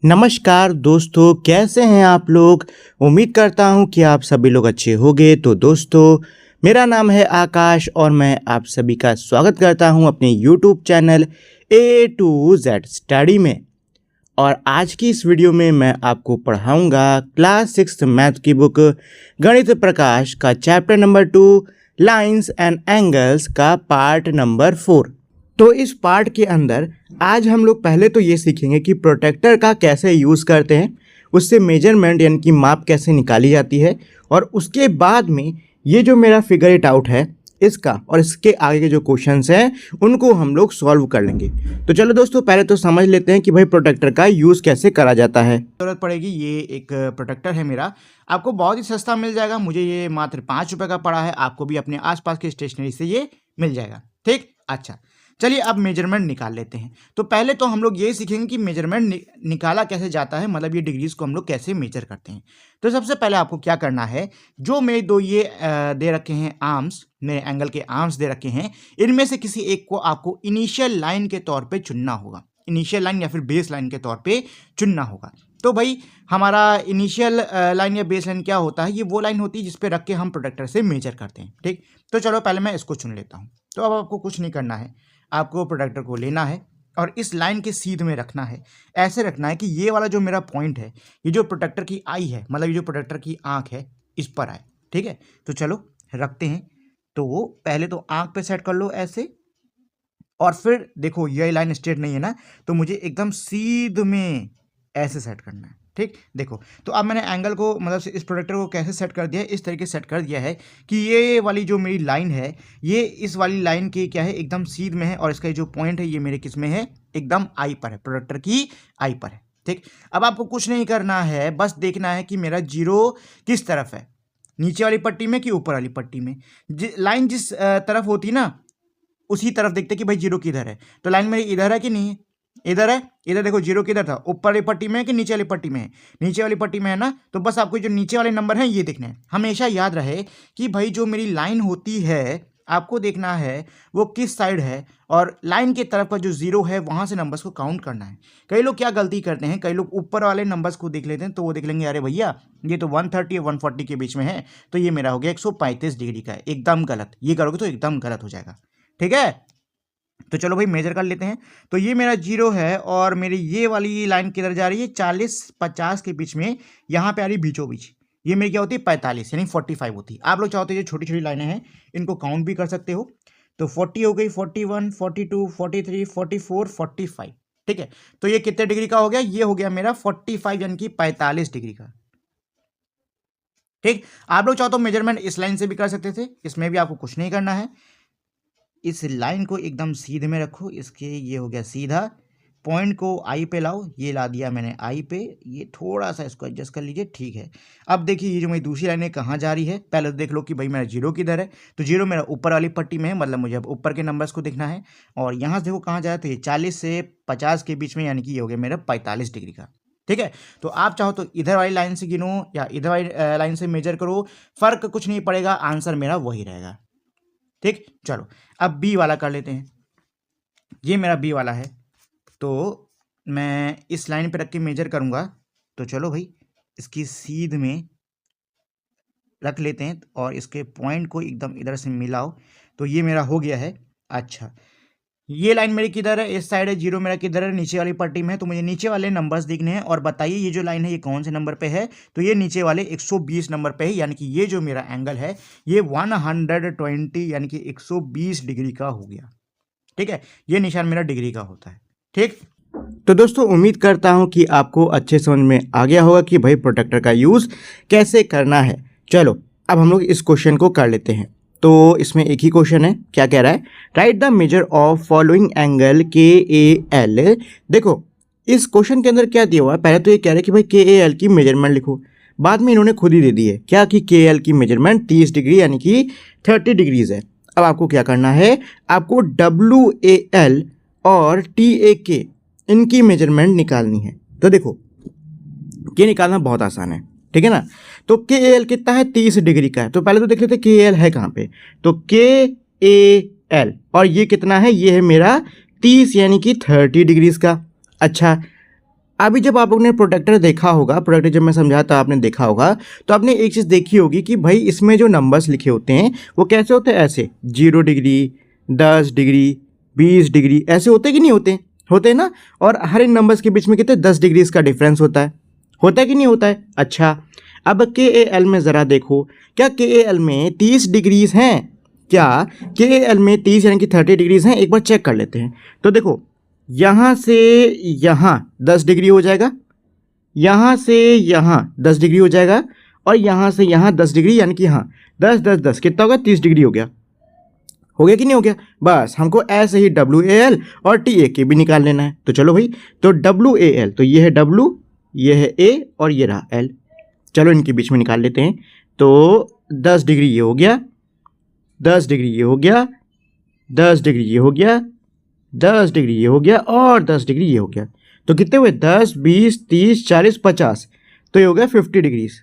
नमस्कार दोस्तों, कैसे हैं आप लोग। उम्मीद करता हूं कि आप सभी लोग अच्छे होंगे। तो दोस्तों, मेरा नाम है आकाश और मैं आप सभी का स्वागत करता हूं अपने YouTube channel A to Z study में। और आज की इस वीडियो में मैं आपको पढ़ाऊंगा क्लास 6 मैथ की बुक गणित प्रकाश का chapter number 2 lines and angles का पार्ट नंबर 4। तो इस पार्ट के अंदर आज हम लोग पहले तो ये सीखेंगे कि प्रोटेक्टर का कैसे यूज़ करते हैं, उससे मेजरमेंट यानी कि माप कैसे निकाली जाती है, और उसके बाद में ये जो मेरा फिगर इट आउट है इसका और इसके आगे के जो क्वेश्चंस हैं उनको हम लोग सॉल्व कर लेंगे। तो चलो दोस्तों, पहले तो समझ लेते हैं कि भाई प्रोटेक्टर का यूज़ कैसे करा जाता है। जरूरत पड़ेगी। ये एक प्रोटेक्टर है मेरा, आपको बहुत ही सस्ता मिल जाएगा। मुझे ये मात्र 5 रुपये का पड़ा है, आपको भी अपने आसपास के स्टेशनरी से ये मिल जाएगा। ठीक, अच्छा चलिए अब मेजरमेंट निकाल लेते हैं। तो पहले तो हम लोग ये सीखेंगे कि मेजरमेंट निकाला कैसे जाता है, मतलब ये डिग्रीज को हम लोग कैसे मेजर करते हैं। तो सबसे पहले आपको क्या करना है, जो मेरे दो ये दे रखे हैं आर्म्स, मेरे एंगल के आर्म्स दे रखे हैं, इनमें से किसी एक को आपको इनिशियल लाइन के तौर पे चुनना होगा। इनिशियल लाइन या फिर बेस लाइन के तौर पे चुनना होगा। तो भाई हमारा इनिशियल लाइन या बेस लाइन क्या होता है, ये वो लाइन होती है जिस पे रख के हम प्रोटेक्टर से मेजर करते हैं। ठीक, तो चलो पहले मैं इसको चुन लेता हूँ। तो अब आपको कुछ नहीं करना है, आपको प्रोटेक्टर को लेना है और इस लाइन के सीध में रखना है। ऐसे रखना है कि ये वाला जो मेरा पॉइंट है, ये जो प्रोटेक्टर की आई है, मतलब ये जो प्रोटेक्टर की आंख है, इस पर आए। ठीक है, तो चलो रखते हैं। तो पहले तो आंख पे सेट कर लो ऐसे, और फिर देखो ये लाइन स्ट्रेट नहीं है ना, तो मुझे एकदम सीध में ऐसे सेट करना है। ठीक, देखो तो अब मैंने एंगल को, मतलब इस प्रोटेक्टर को कैसे सेट कर दिया है, इस तरीके से सेट कर दिया है कि ये वाली जो मेरी लाइन है, ये इस वाली लाइन की क्या है, एकदम सीध में है, और इसका जो पॉइंट है ये मेरे किस में है, एकदम आई पर है, प्रोटेक्टर की आई पर है। ठीक, अब आपको कुछ नहीं करना है, बस देखना है कि मेरा जीरो किस तरफ है, नीचे वाली पट्टी में कि ऊपर वाली पट्टी में। लाइन जिस तरफ होती है ना, उसी तरफ देखते कि भाई जीरो किधर है। तो लाइन मेरी इधर है कि नहीं है, इधर है। इधर देखो जीरो किधर था, ऊपर वाली पट्टी में है कि नीचे वाली पट्टी में है, नीचे वाली पट्टी में है ना। तो बस आपको जो नीचे वाले नंबर हैं ये देखने हैं। हमेशा याद रहे कि भाई जो मेरी लाइन होती है, आपको देखना है वो किस साइड है, और लाइन की तरफ का जो जीरो है वहां से नंबर्स को काउंट करना है। कई लोग क्या गलती करते हैं, कई लोग ऊपर वाले नंबर्स को देख लेते हैं, तो वो देख लेंगे अरे भैया ये तो 130 और 140 के बीच में है, तो ये मेरा हो गया 135 डिग्री का है। एकदम गलत, ये करोगे तो एकदम गलत हो जाएगा। ठीक है, तो चलो भाई मेजर कर लेते हैं। तो ये मेरा जीरो है और मेरी ये वाली लाइन किधर जा रही है, 40-50 के बीच में, यहाँ पे आ रही बीचों बीच। ये मेरी क्या होती है, 45 यानी 45 होती है। आप लोग चाहते हो जो छोटी छोटी लाइनें हैं इनको काउंट भी कर सकते हो। तो 40 हो गई, 41, 42, 43, 44, 45। ठीक है, तो ये कितने डिग्री का हो गया, ये हो गया मेरा 45 यानी कि 45 डिग्री का। ठीक, आप लोग चाहो तो मेजरमेंट इस लाइन से भी कर सकते थे, इसमें भी आपको कुछ नहीं करना है। इस लाइन को एकदम सीधे में रखो, इसके ये हो गया सीधा। पॉइंट को आई पे लाओ, ये ला दिया मैंने आई पे, ये थोड़ा सा इसको एडजस्ट कर लीजिए। ठीक है, अब देखिए ये जो मेरी दूसरी लाइन है कहाँ जा रही है। पहले तो देख लो कि भाई मेरा जीरो किधर है, तो जीरो मेरा ऊपर वाली पट्टी में है, मतलब मुझे अब ऊपर के नंबर्स को देखना है। और यहाँ से देखो कहाँ जा रहा है, तो ये 40 से 50 के बीच में, यानी कि ये हो गया मेरा 45 डिग्री का। ठीक है, तो आप चाहो तो इधर वाली लाइन से गिनो या इधर वाली लाइन से मेजर करो, फर्क कुछ नहीं पड़ेगा, आंसर मेरा वही रहेगा। ठीक, चलो अब बी वाला कर लेते हैं। ये मेरा बी वाला है, तो मैं इस लाइन पे रख के मेजर करूंगा। तो चलो भाई इसकी सीध में रख लेते हैं और इसके पॉइंट को एकदम इधर से मिलाओ, तो ये मेरा हो गया है। अच्छा, ये लाइन मेरी किधर है, इस साइड है, जीरो मेरा किधर है, नीचे वाली पट्टी में है। तो मुझे नीचे वाले नंबर्स देखने हैं, और बताइए ये जो लाइन है ये कौन से नंबर पे है। तो ये नीचे वाले 120 नंबर पे है, यानी कि ये जो मेरा एंगल है ये 120 यानी कि 120 डिग्री का हो गया। ठीक है, ये निशान मेरा डिग्री का होता है। ठीक, तो दोस्तों, उम्मीद करता हूं कि आपको अच्छे समझ में आ गया होगा कि भाई प्रोटेक्टर का यूज़ कैसे करना है। चलो अब हम लोग इस क्वेश्चन को कर लेते हैं। तो इसमें एक ही क्वेश्चन है, क्या कह रहा है, right the measure of following angle KAL। देखो इस क्वेश्चन के अंदर क्या दिया हुआ है, पहले तो ये कह रहा है कि भाई KAL की मेजरमेंट लिखो, बाद में इन्होंने खुद ही दे दी है क्या कि KAL की मेजरमेंट 30 डिग्री यानी कि 30 डिग्रीज है। अब आपको क्या करना है, आपको WAL और TAK इनकी मेजरमेंट निकालनी है। तो देखो ये निकालना बहुत आसान है, ठीक है ना। तो KAL कितना है, 30 डिग्री का है। तो पहले तो देख लेते हैं KAL है कहाँ पे। तो KAL और ये कितना है, ये है मेरा 30 यानी कि 30 डिग्रीज का। अच्छा, अभी जब आप लोगों ने प्रोटेक्टर देखा होगा, प्रोटेक्टर जब मैं समझा तो आपने देखा होगा, तो आपने एक चीज़ देखी होगी कि भाई इसमें जो नंबर्स लिखे होते हैं वो कैसे होते हैं, ऐसे 0 डिग्री, 10 डिग्री, 20 डिग्री, ऐसे होते कि नहीं होते? होते हैं ना। और हर इन नंबर्स के बीच में कितने 10 डिग्रीज का डिफरेंस होता है कि नहीं होता है? अच्छा, अब KAL में ज़रा देखो, क्या KAL में 30 डिग्रीज हैं? क्या KAL में 30 यानी कि 30 डिग्रीज हैं? एक बार चेक कर लेते हैं। तो देखो, यहाँ से यहाँ 10 डिग्री हो जाएगा, यहाँ से यहाँ 10 डिग्री हो जाएगा, और यहाँ से यहाँ 10 डिग्री, यानी कि हाँ 10 10 10 कितना होगा? 30 डिग्री हो गया। हो गया कि नहीं हो गया? बस हमको ऐसे ही WAL और TAK भी निकाल लेना है। तो चलो भाई, तो WAL, तो ये है W, ये है A और ये रहा L। चलो इनके बीच में निकाल लेते हैं। तो 10 डिग्री ये हो गया, 10 डिग्री ये हो गया, 10 डिग्री ये हो गया, 10 डिग्री ये हो गया, और 10 डिग्री ये हो गया। तो कितने हुए? 10 20 30 40 50। तो ये हो गया 50 डिग्रीज।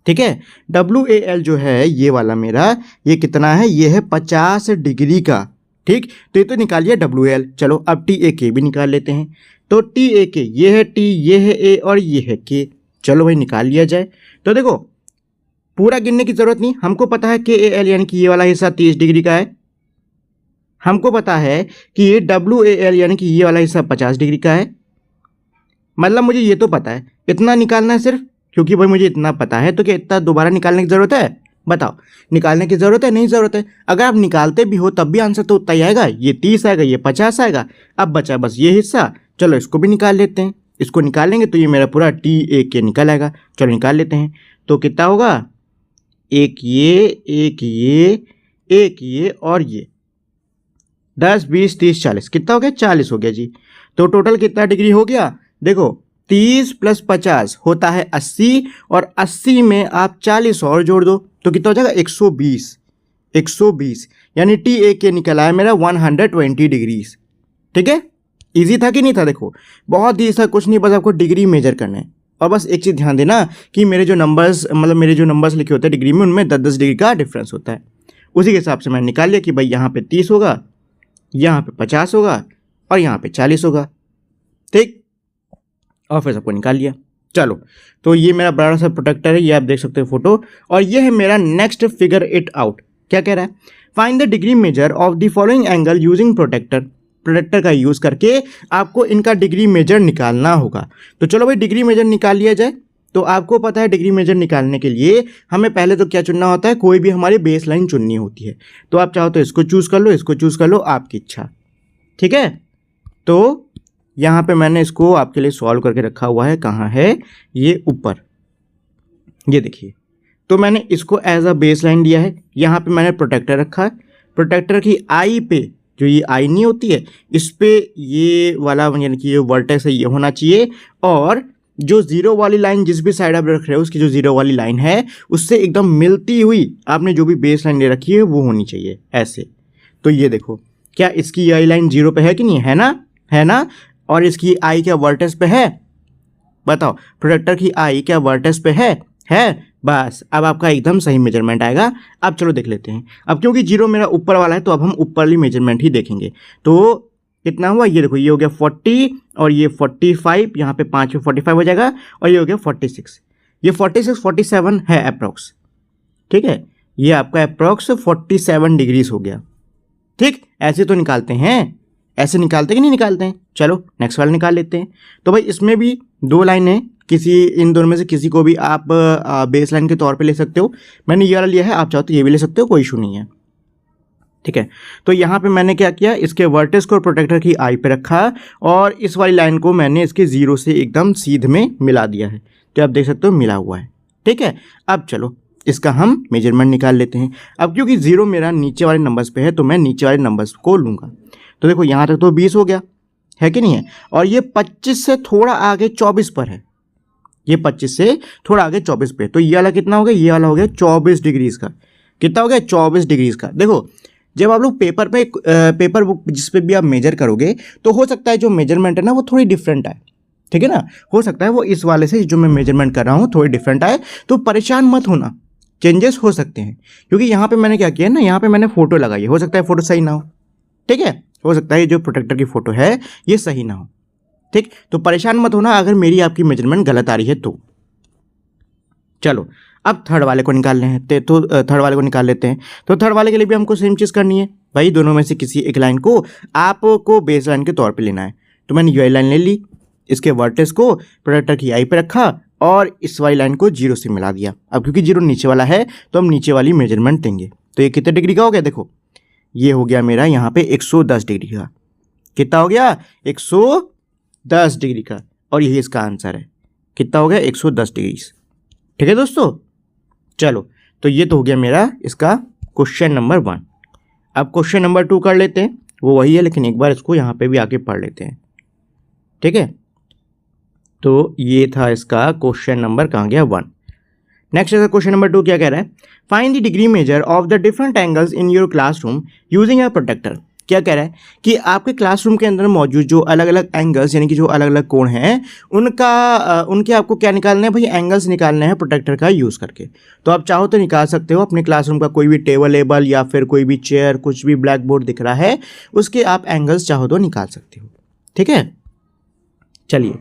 ठीक है। WAL जो है ये वाला मेरा, ये कितना है? ये है 50 डिग्री का। ठीक, तो ये तो निकाल लिया WAL। चलो अब TAK भी निकाल लेते हैं। तो TAK, ये है T, ये है A और ये है K। चलो भाई निकाल लिया जाए। तो देखो, पूरा गिनने की जरूरत नहीं, हमको पता है KAL यानी कि ये वाला हिस्सा 30 डिग्री का है। हमको पता है कि ये WAL यानी कि ये वाला हिस्सा 50 डिग्री का है। मतलब मुझे ये तो पता है, इतना निकालना है सिर्फ, क्योंकि भाई मुझे इतना पता है, तो क्या इतना दोबारा निकालने की ज़रूरत है? बताओ, निकालने की ज़रूरत है? नहीं ज़रूरत है। अगर आप निकालते भी हो तब भी आंसर तो उतना ही आएगा, ये 30 आएगा, ये 50 आएगा। अब बचा बस ये हिस्सा, चलो इसको भी निकाल लेते हैं। इसको निकालेंगे तो ये मेरा पूरा TAK निकल आएगा। चलो निकाल लेते हैं। तो कितना होगा? एक ये, एक ये, एक ये और ये, 10 20 30 40, कितना हो गया? 40 हो गया जी। तो टोटल कितना डिग्री हो गया? देखो, 30 + 50 होता है 80, और 80 में आप 40 और जोड़ दो तो कितना हो जाएगा? 120। 120 यानी TAK निकला है मेरा 120 डिग्रीज। ठीक है, इजी था कि नहीं था? देखो बहुत ही सा कुछ नहीं, बस आपको डिग्री मेजर करना है। और बस एक चीज़ ध्यान देना कि मेरे जो नंबर्स लिखे होते हैं डिग्री में, उनमें 10 10 डिग्री का डिफरेंस होता है। उसी के हिसाब से मैंने निकाल लिया कि भाई यहाँ पे 30 होगा, यहाँ पे 50 होगा और यहाँ पे 40 होगा। ठीक, और फिर सबको निकाल लिया। चलो, तो ये मेरा बड़ा सा प्रोटेक्टर है, ये आप देख सकते हो फोटो। और ये है मेरा नेक्स्ट, फिगर इट आउट। क्या कह रहा है? Find the degree measure of the following angle using protractor. Protractor का यूज़ करके आपको इनका डिग्री मेजर निकालना होगा। तो चलो भाई डिग्री मेजर निकाल लिया जाए। तो आपको पता है डिग्री मेजर निकालने के लिए हमें पहले तो क्या चुनना होता है? कोई भी हमारी बेस लाइन चुननी होती है। तो आप चाहो तो इसको चूज़ कर लो, इसको चूज़ कर लो, आपकी इच्छा। ठीक है, तो यहाँ पे मैंने इसको आपके लिए सॉल्व करके रखा हुआ है। कहाँ है? ये ऊपर, ये देखिए। तो मैंने इसको एज अ बेस लाइन लिया है। यहाँ पे मैंने प्रोटेक्टर रखा है। प्रोटेक्टर की आई पे, जो ये आई नहीं होती है, इस पे ये वाला यानी कि ये वर्टेक्स है, ये होना चाहिए। और जो जीरो वाली लाइन जिस भी साइड आप रख रहे हो, उसकी जो जीरो वाली लाइन है उससे एकदम मिलती हुई आपने जो भी बेस लाइन ले रखी है वो होनी चाहिए, ऐसे। तो ये देखो, क्या इसकी आई लाइन जीरो पे है कि नहीं है? ना, है ना। और इसकी आई क्या वर्टेक्स पे है? बताओ, प्रोटेक्टर की आई क्या वर्टेक्स पे है? बस, अब आपका एकदम सही मेजरमेंट आएगा। अब चलो देख लेते हैं। अब क्योंकि जीरो मेरा ऊपर वाला है तो अब हम ऊपरली मेजरमेंट ही देखेंगे। तो कितना हुआ? ये देखो, ये हो गया 40 और ये 45, यहाँ पे 5 पे 45 हो जाएगा, और ये हो गया 46। ये 46 47 है अप्रॉक्स। ठीक है, ये आपका अप्रॉक्स 47 डिग्रीज हो गया। ठीक, ऐसे तो निकालते हैं, ऐसे निकालते कि नहीं निकालते हैं? चलो नेक्स्ट वाला निकाल लेते हैं। तो भाई इसमें भी दो लाइन है, इन दोनों में से किसी को भी आप बेस लाइन के तौर पे ले सकते हो। मैंने ये वाला लिया है, आप चाहो तो ये भी ले सकते हो, कोई इशू नहीं है। ठीक है, तो यहाँ पे मैंने क्या किया, इसके वर्टेक्स को प्रोटेक्टर की आई पे रखा और इस वाली लाइन को मैंने इसके जीरो से एकदम सीध में मिला दिया है। तो आप देख सकते हो मिला हुआ है। ठीक है, अब चलो इसका हम मेजरमेंट निकाल लेते हैं। अब क्योंकि जीरो मेरा नीचे वाले नंबर्स पे है तो मैं नीचे वाले नंबर्स को लूँगा। तो देखो यहाँ तक तो 20 हो गया है कि नहीं है, और ये 25 से थोड़ा आगे 24 पर है। ये 25 से थोड़ा आगे 24 पे, तो ये वाला कितना हो गया? ये वाला हो गया 24 डिग्रीज का। कितना हो गया? 24 डिग्रीज का। देखो जब आप लोग पेपर बुक जिस पे भी आप मेजर करोगे तो हो सकता है जो मेजरमेंट है ना वो थोड़ी डिफरेंट आए। ठीक है ना, हो सकता है वो इस वाले से जो मैं मेजरमेंट कर रहा हूँ थोड़ी डिफरेंट आए, तो परेशान मत होना, चेंजेस हो सकते हैं। क्योंकि यहाँ पे मैंने क्या किया ना, यहाँ पे मैंने फोटो लगाई है, हो सकता है फोटो सही ना हो। ठीक है, हो सकता है जो प्रोटेक्टर की फोटो है ये सही ना हो। ठीक, तो परेशान मत होना अगर मेरी आपकी मेजरमेंट गलत आ रही है तो। चलो अब थर्ड वाले को निकाल लेते हैं, तो थर्ड वाले को निकाल लेते हैं। तो थर्ड वाले के लिए भी हमको सेम चीज़ करनी है भाई, दोनों में से किसी एक लाइन को आपको बेस लाइन के तौर पे लेना है। तो मैंने ये लाइन ले ली, इसके वर्टेक्स को प्रोडक्टर की आई पे रखा और इस वाली लाइन को 0 से मिला दिया। अब क्योंकि 0 नीचे वाला है तो हम नीचे वाली मेजरमेंट देंगे। तो ये कितने डिग्री का हो गया, देखो ये हो गया मेरा यहाँ पे 110 डिग्री का। कितना हो गया, 110 डिग्री का, और यही इसका आंसर है। कितना हो गया, 110 डिग्री। ठीक है दोस्तों, चलो तो ये तो हो गया मेरा इसका क्वेश्चन नंबर 1। अब क्वेश्चन नंबर 2 कर लेते हैं, वो वही है लेकिन एक बार इसको यहाँ पे भी आके पढ़ लेते हैं। ठीक है, तो ये था इसका क्वेश्चन नंबर कहाँ गया 1। नेक्स्ट इसका क्वेश्चन नंबर 2 क्या कह रहा है, find the degree measure of the different angles in your classroom using a protractor. क्या कह रहा है कि आपके क्लासरूम के अंदर मौजूद जो अलग अलग एंगल्स यानी कि जो अलग अलग कोण हैं उनके आपको क्या निकालना है भाई, एंगल्स निकालने हैं प्रोटेक्टर का यूज़ करके। तो आप चाहो तो निकाल सकते हो अपने क्लासरूम का कोई भी टेबल एबल या फिर कोई भी चेयर, कुछ भी ब्लैक बोर्ड दिख रहा है उसके आप एंगल्स चाहो तो निकाल सकते हो। ठीक है, चलिए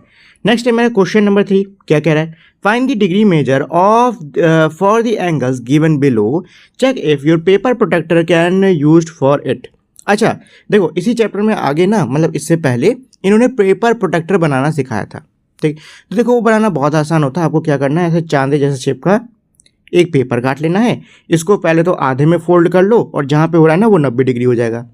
नेक्स्ट है मेरा क्वेश्चन नंबर 3। क्या कह रहा है, find the degree measure of for the angles given below, check if your paper protractor can used for it. अच्छा देखो, इसी चैप्टर में आगे ना, मतलब इससे पहले इन्होंने पेपर प्रोटेक्टर बनाना सिखाया था। ठीक, तो देखो वो बनाना बहुत आसान होता है। आपको क्या करना है, ऐसे चांदे जैसे शेप का एक पेपर काट लेना है, इसको पहले तो आधे में फोल्ड कर लो और जहाँ पे हो रहा है ना वो 90 डिग्री हो जाएगा।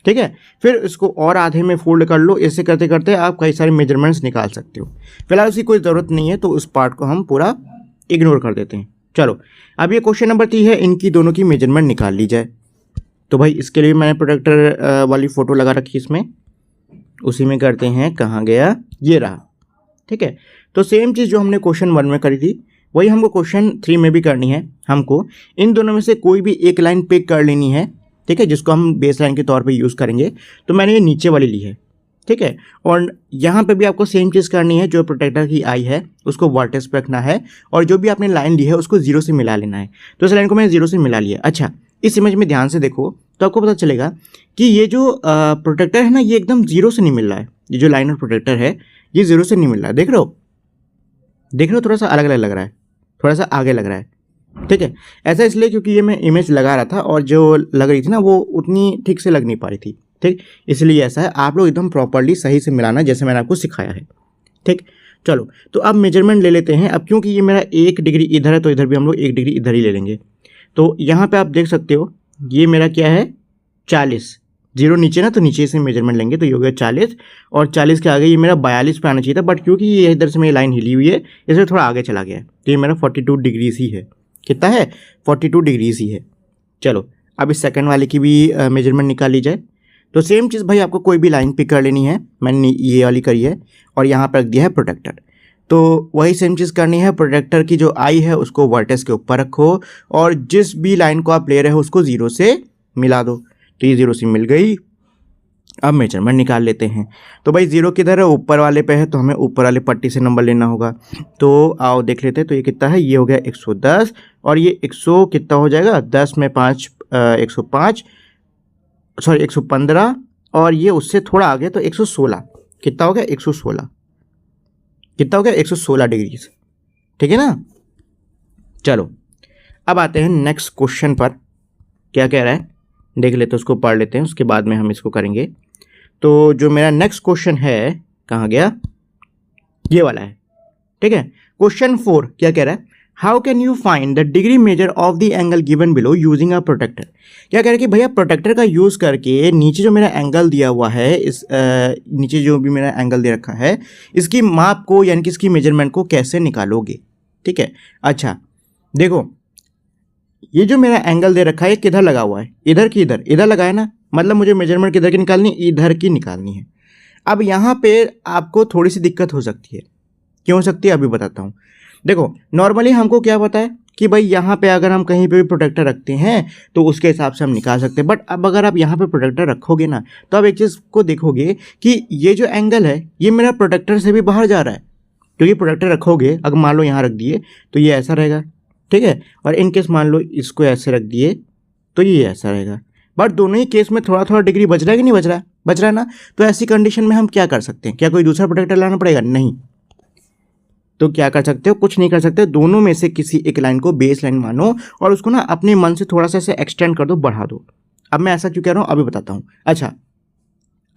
ठीक है, फिर इसको और आधे में फोल्ड कर लो। ऐसे करते करते आप कई सारे मेजरमेंट्स निकाल सकते हो। फिलहाल उसकी कोई ज़रूरत नहीं है तो उस पार्ट को हम पूरा इग्नोर कर देते हैं। चलो अब ये क्वेश्चन नंबर 3 है, इनकी दोनों की मेजरमेंट निकाल ली जाए। तो भाई इसके लिए मैंने प्रोटेक्टर वाली फ़ोटो लगा रखी इसमें, उसी में करते हैं। कहाँ गया, ये रहा। ठीक है, तो सेम चीज़ जो हमने क्वेश्चन 1 में करी थी वही हमको क्वेश्चन 3 में भी करनी है। हमको इन दोनों में से कोई भी एक लाइन पिक कर लेनी है। ठीक है, जिसको हम बेस लाइन के तौर पे यूज़ करेंगे। तो मैंने ये नीचे वाली ली है। ठीक है, और यहाँ पे भी आपको सेम चीज़ करनी है। जो प्रोटेक्टर की आई है उसको वर्टेक्स पे रखना है और जो भी आपने लाइन ली है उसको 0 से मिला लेना है। तो इस लाइन को मैंने 0 से मिला लिया। अच्छा, इस इमेज में ध्यान से देखो तो आपको पता चलेगा कि ये जो प्रोटेक्टर है ना, ये एकदम 0 से नहीं मिल रहा है। ये जो लाइन और प्रोटेक्टर है ये 0 से नहीं मिल रहा है। देख रहे हो थोड़ा सा अलग अलग लग रहा है, थोड़ा सा आगे लग रहा है। ठीक है, ऐसा इसलिए क्योंकि ये मैं इमेज लगा रहा था और जो लग रही थी ना वो उतनी ठीक से लग नहीं पा रही थी। ठीक, इसलिए ऐसा है। आप लोग एकदम प्रॉपरली सही से मिलाना जैसे मैंने आपको सिखाया है। ठीक, चलो तो अब मेजरमेंट ले लेते हैं। अब क्योंकि ये मेरा 1 डिग्री इधर है तो इधर भी हम लोग 1 डिग्री इधर ही ले लेंगे। तो यहाँ पे आप देख सकते हो ये मेरा क्या है 40, 0 नीचे ना, तो नीचे से मेजरमेंट लेंगे तो ये हो गया 40 और 40 के आगे ये मेरा 42 पे आना चाहिए था, बट क्योंकि ये इधर से मेरी लाइन हिली हुई है इसलिए थोड़ा आगे चला गया है। तो ये मेरा 42 डिग्रीज ही है। कितना है, 42 डिग्रीज ही है। चलो अब इस सेकंड वाले की भी मेजरमेंट निकाल ली जाए। तो सेम चीज़ भाई, आपको कोई भी लाइन पिक कर लेनी है। मैंने ये वाली करी है और यहाँ पर रख दिया है प्रोटेक्टर। तो वही सेम चीज़ करनी है। प्रोटेक्टर की जो आई है उसको वर्टेक्स के ऊपर रखो और जिस भी लाइन को आप ले रहे हो उसको 0 से मिला दो। तो ये 0 से मिल गई। अब मेजरमेंट निकाल लेते हैं। तो भाई 0 किधर है, ऊपर वाले पे है, तो हमें ऊपर वाले पट्टी से नंबर लेना होगा। तो आओ देख लेते हैं। तो ये कितना है, ये हो गया 110 और ये 100 कितना हो जाएगा, 10 में 5 105, सॉरी 115 और ये उससे थोड़ा आगे तो 116। कितना हो गया, 116। कितना हो गया, 116 डिग्री। ठीक है ना। चलो अब आते हैं नेक्स्ट क्वेश्चन पर। क्या कह रहा है देख लेते हैं, उसको पढ़ लेते हैं, उसके बाद में हम इसको करेंगे। तो जो मेरा नेक्स्ट क्वेश्चन है, कहाँ गया, ये वाला है। ठीक है, क्वेश्चन 4 क्या कह रहा है, how can you find the degree measure of the angle given below using a protractor. क्या कह रहा है कि भैया प्रोटेक्टर का यूज़ करके नीचे जो मेरा एंगल दिया हुआ है, इस नीचे जो भी मेरा एंगल दे रखा है, इसकी माप को यानी कि इसकी मेजरमेंट को कैसे निकालोगे। ठीक है, अच्छा देखो ये जो मेरा एंगल दे रखा है किधर लगा हुआ है, इधर की इधर लगा है ना, मतलब मुझे मेजरमेंट किधर की निकालनी, इधर की निकालनी है। अब यहाँ पे आपको थोड़ी सी दिक्कत हो सकती है। क्यों हो सकती है अभी बताता हूँ। देखो नॉर्मली हमको क्या पता है कि भाई यहाँ पे अगर हम कहीं पे भी प्रोटेक्टर रखते हैं तो उसके हिसाब से हम निकाल सकते हैं। बट अब अगर आप यहाँ पे प्रोटेक्टर रखोगे ना तो आप एक चीज़ को देखोगे कि ये जो एंगल है ये मेरा प्रोटेक्टर से भी बाहर जा रहा है। क्योंकि प्रोटेक्टर रखोगे, अगर मान लो यहाँ रख दिए तो ये ऐसा रहेगा। ठीक है, और इन केस मान लो इसको ऐसे रख दिए तो ये ऐसा रहेगा। बट दोनों ही केस में थोड़ा थोड़ा डिग्री बच रहा है कि नहीं बच रहा है, बच रहा है ना। तो ऐसी कंडीशन में हम क्या कर सकते हैं, क्या कोई दूसरा प्रोटेक्टर लाना पड़ेगा, नहीं। तो क्या कर सकते हो, कुछ नहीं कर सकते, दोनों में से किसी एक लाइन को बेस लाइन मानो और उसको ना अपने मन से थोड़ा सा ऐसे एक्सटेंड कर दो, बढ़ा दो। अब मैं ऐसा क्यों कह रहा हूँ अभी बताता हूँ। अच्छा,